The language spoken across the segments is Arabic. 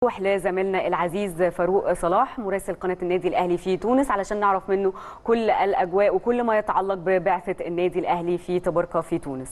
نروح لزميلنا العزيز فاروق صلاح مراسل قناة النادي الأهلي في تونس علشان نعرف منه كل الأجواء وكل ما يتعلق ببعثة النادي الأهلي في تبركة في تونس.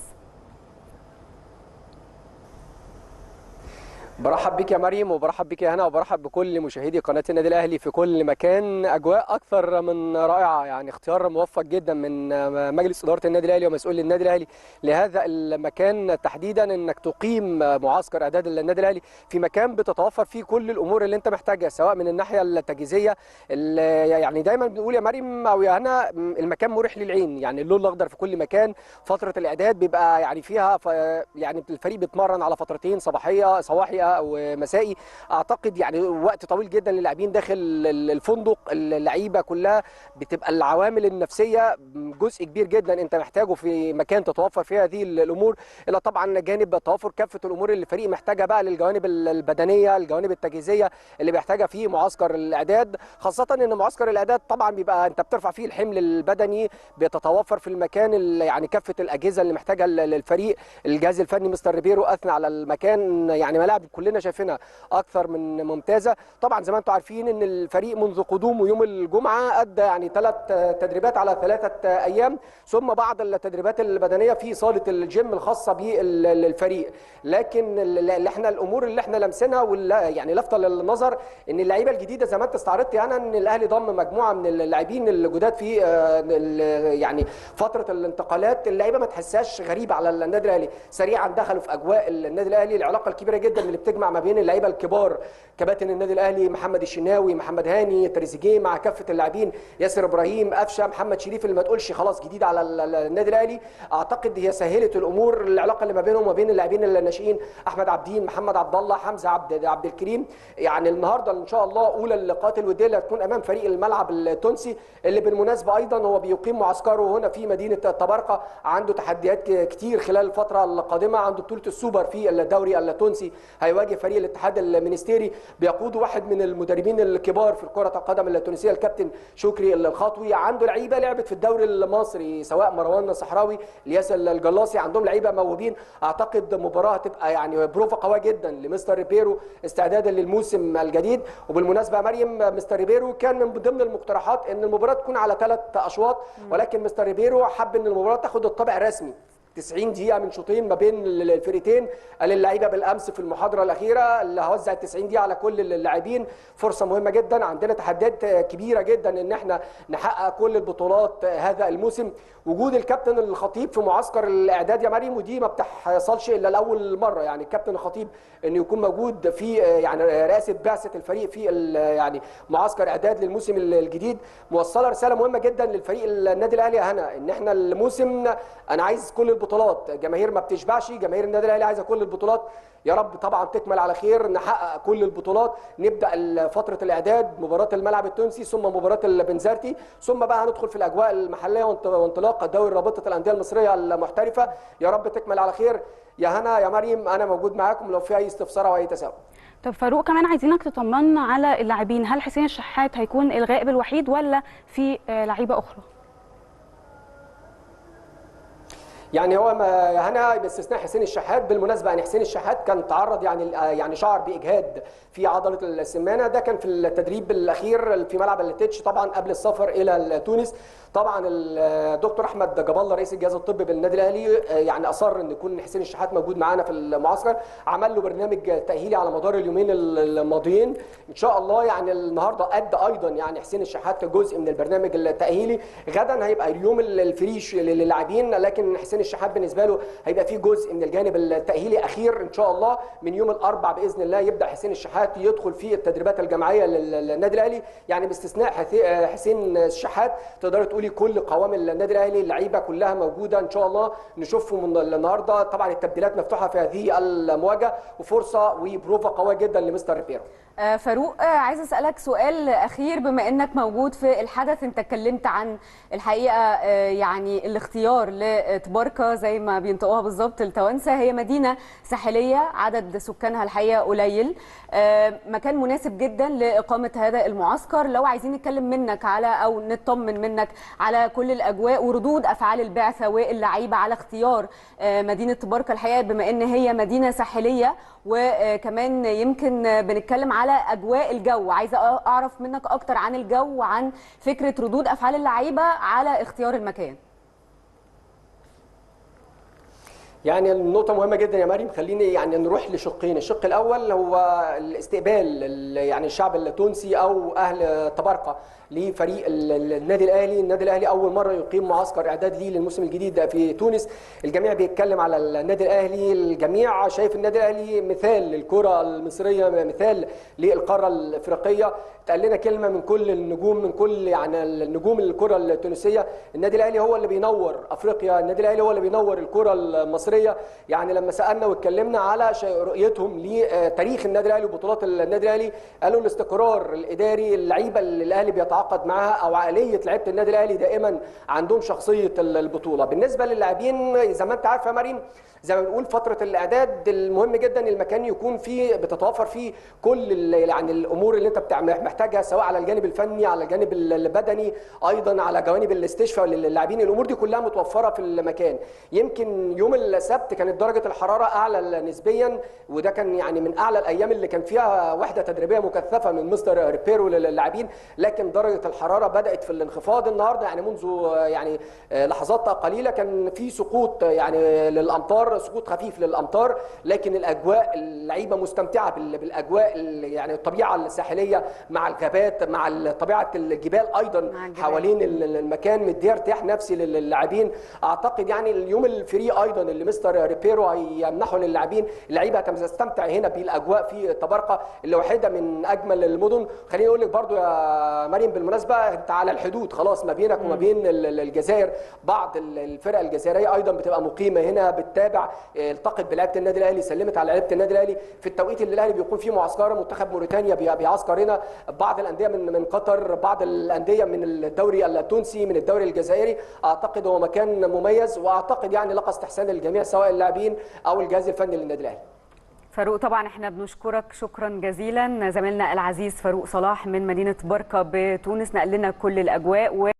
برحب بك يا مريم وبرحب بك يا هنا وبرحب بكل مشاهدي قناة النادي الأهلي في كل مكان. أجواء أكثر من رائعة، يعني اختيار موفق جدا من مجلس إدارة النادي الأهلي ومسؤول النادي الأهلي لهذا المكان تحديدا، إنك تقيم معسكر إعداد النادي الأهلي في مكان بتتوفر فيه كل الأمور اللي أنت محتاجها، سواء من الناحية التجهيزية. يعني دايما بنقول يا مريم أو يا هنا المكان مريح للعين، يعني اللون الأخضر في كل مكان. فترة الإعداد بيبقى يعني فيها يعني الفريق بيتمرن على فترتين صباحي ومسائي، اعتقد يعني وقت طويل جدا للاعبين داخل الفندق. اللعيبه كلها بتبقى العوامل النفسيه جزء كبير جدا انت محتاجه في مكان تتوفر فيه هذه الامور، الا طبعا جانب توافر كافه الامور اللي الفريق محتاجها بقى للجوانب البدنيه، الجوانب التجهيزيه اللي بيحتاجها في معسكر الاعداد، خاصه ان معسكر الاعداد طبعا بيبقى انت بترفع فيه الحمل البدني، بتتوفر في المكان يعني كافه الاجهزه اللي محتاجها للفريق. الجهاز الفني مستر ريبيرو اثنى على المكان، يعني ملاعب كلنا شايفينها اكثر من ممتازه. طبعا زي ما انتم عارفين ان الفريق منذ قدومه يوم الجمعه ادى يعني 3 تدريبات على 3 ايام، ثم بعض التدريبات البدنيه في صاله الجيم الخاصه بالفريق. لكن اللي احنا الامور اللي احنا لمسناها يعني لافته للنظر ان اللعيبه الجديده زي ما انت استعرضت يعني ان الاهلي ضم مجموعه من اللاعبين الجداد في يعني فتره الانتقالات. اللعيبه ما تحسهاش غريبه على النادي الاهلي، سريعا دخلوا في اجواء النادي الاهلي. العلاقه الكبيره جدا اللي بتجمع ما بين اللعيبه الكبار كباتن النادي الاهلي محمد الشناوي، محمد هاني، تريزيجيه، مع كافه اللاعبين ياسر ابراهيم، قفشه، محمد شريف، اللي ما تقولش خلاص جديد على النادي الاهلي. اعتقد هي سهلت الامور، العلاقه اللي ما بينهم وما بين اللاعبين الناشئين احمد عبدين، محمد عبد الله، حمزه عبد الكريم. يعني النهارده ان شاء الله اولى اللقاءات الوديه اللي هتكون امام فريق الملعب التونسي، اللي بالمناسبه ايضا هو بيقيم معسكره هنا في مدينه تبرقه. عنده تحديات كتير خلال الفتره القادمه، عنده بطوله السوبر في الدوري التونسي، هيواجه فريق الاتحاد المنستيري بيقوده واحد من المدربين الكبار في كرة القدم التونسية الكابتن شكري الخطوي. عنده لعيبه لعبت في الدوري المصري سواء مروان صحراوي، الياس الجلاصي، عندهم لعيبه موهوبين. اعتقد مباراه هتبقى يعني بروفه قويه جدا لمستر ريبيرو استعدادا للموسم الجديد. وبالمناسبه يا مريم مستر ريبيرو كان من ضمن المقترحات ان المباراه تكون على 3 اشواط، ولكن مستر ريبيرو حب ان المباراه تاخد الطابع الرسمي 90 دقيقة من شوطين ما بين الفريقين. قال للعيبة بالأمس في المحاضرة الأخيرة اللي هوزع 90 دقيقة على كل اللاعبين، فرصة مهمة جدا، عندنا تحديات كبيرة جدا إن احنا نحقق كل البطولات هذا الموسم. وجود الكابتن الخطيب في معسكر الإعداد يا مريم، ودي ما بتحصلش إلا لأول مرة، يعني الكابتن الخطيب إنه يكون موجود في يعني رئاسة بعثة الفريق في يعني معسكر إعداد للموسم الجديد، موصلة رسالة مهمة جدا للفريق النادي الأهلي يا هنا، إن احنا الموسم أنا عايز كل البطولات، جماهير ما بتشبعش، جماهير النادي الاهلي عايزه كل البطولات. يا رب طبعا تكمل على خير، نحقق كل البطولات، نبدا فتره الاعداد، مباراه الملعب التونسي ثم مباراه البنزرتي، ثم بقى هندخل في الاجواء المحليه وانطلاق دوري رابطه الانديه المصريه المحترفه. يا رب تكمل على خير يا هنا يا مريم، انا موجود معاكم لو في اي استفسار او اي تساؤل. طب فاروق كمان عايزينك تطمنا على اللاعبين، هل حسين الشحات هيكون الغائب الوحيد ولا في لعيبه اخرى؟ يعني هو هنا باستثناء حسين الشحات، بالمناسبه يعني حسين الشحات كان تعرض يعني شعر باجهاد في عضله السمانه، ده كان في التدريب الاخير في ملعب التتش طبعا قبل السفر الى تونس. طبعا الدكتور احمد جاب الله رئيس الجهاز الطبي بالنادي الاهلي يعني اصر ان يكون حسين الشحات موجود معانا في المعسكر، عمل له برنامج تاهيلي على مدار اليومين الماضيين ان شاء الله. يعني النهارده ادى ايضا يعني حسين الشحات جزء من البرنامج التاهيلي، غدا هيبقى اليوم الفريش للاعبين، لكن حسين الشحات بالنسبه له هيبقى فيه جزء من الجانب التاهيلي اخير ان شاء الله. من يوم الاربعاء باذن الله يبدا حسين الشحات يدخل في التدريبات الجماعيه للنادي الاهلي، يعني باستثناء حسين الشحات تقدر تقولي كل قوام النادي الاهلي اللعيبه كلها موجوده ان شاء الله نشوفهم النهارده. طبعا التبديلات مفتوحه في هذه المواجهه وفرصه وبروفه قويه جدا لمستر ريبيرو. فاروق عايز اسالك سؤال اخير، بما انك موجود في الحدث، انت اتكلمت عن الحقيقه يعني الاختيار لتباركه زي ما بينطقوها بالظبط التوانسه، هي مدينه ساحليه عدد سكانها الحقيقه قليل، مكان مناسب جدا لاقامه هذا المعسكر. لو عايزين نتكلم منك على او نطمن منك على كل الاجواء وردود افعال البعثه واللعيبه على اختيار مدينه تباركه الحقيقه، بما ان هي مدينه ساحليه وكمان يمكن بنتكلم على اجواء الجو. عايزه اعرف منك اكتر عن الجو وعن فكره ردود افعال اللعيبه على اختيار المكان. يعني النقطة مهمة جدا يا مريم. خليني يعني نروح لشقين. الشق الأول هو الاستقبال يعني الشعب التونسي أو أهل طبرقة لفريق النادي الأهلي. النادي الأهلي أول مرة يقيم معسكر إعداد ليه للموسم الجديد في تونس. الجميع بيتكلم على النادي الأهلي، الجميع شايف النادي الأهلي مثال للكرة المصرية، مثال للقارة الإفريقية. اتقال لنا كلمة من كل النجوم، من كل يعني النجوم الكرة التونسية، النادي الأهلي هو اللي بينور أفريقيا، النادي الأهلي هو اللي بينور الكرة المصرية. يعني لما سألنا واتكلمنا على رؤيتهم لتاريخ النادي الأهلي وبطولات النادي الأهلي، قالوا الاستقرار الإداري، اللعيبة اللي الأهلي بيتعاقد معاها أو عقلية لعيبة النادي الأهلي دائما عندهم شخصية البطولة. بالنسبة للاعبين زي ما أنت عارفة يا مريم، زي ما بنقول فتره الاعداد المهم جدا المكان يكون فيه بتتوفر فيه كل يعني الامور اللي انت محتاجها، سواء على الجانب الفني، على الجانب البدني، ايضا على جوانب الاستشفاء للاعبين. الامور دي كلها متوفره في المكان. يمكن يوم السبت كانت درجه الحراره اعلى نسبيا، وده كان يعني من اعلى الايام اللي كان فيها وحده تدريبيه مكثفه من مستر ريبيرو للاعبين، لكن درجه الحراره بدات في الانخفاض النهارده. يعني منذ يعني لحظات قليله كان في سقوط يعني للامطار، سقوط خفيف للامطار، لكن الاجواء اللعيبه مستمتعه بالاجواء يعني الطبيعه الساحليه مع الغابات مع طبيعه الجبال ايضا حوالين المكان، مديه ارتياح نفسي للاعبين. اعتقد يعني اليوم الفري ايضا اللي مستر ريبيرو هيمنحه للاعبين، اللعيبه هتستمتع هنا بالاجواء في طبرقه اللي واحده من اجمل المدن. خليني اقول لك برضو يا مريم بالمناسبه، انت على الحدود خلاص ما بينك وما بين الجزائر، بعض الفرق الجزائريه ايضا بتبقى مقيمه هنا بتتابع، التقت بلعيبه النادي الاهلي، سلمت على لعيبه النادي الاهلي في التوقيت اللي الاهلي بيكون فيه معسكر. منتخب موريتانيا بيعسكر هنا، بعض الانديه من قطر، بعض الانديه من الدوري التونسي، من الدوري الجزائري. اعتقد هو مكان مميز، واعتقد يعني لقى استحسان الجميع سواء اللاعبين او الجهاز الفني للنادي الاهلي. فاروق طبعا احنا بنشكرك شكرا جزيلا، زميلنا العزيز فاروق صلاح من مدينه بركه بتونس نقل لنا كل الاجواء.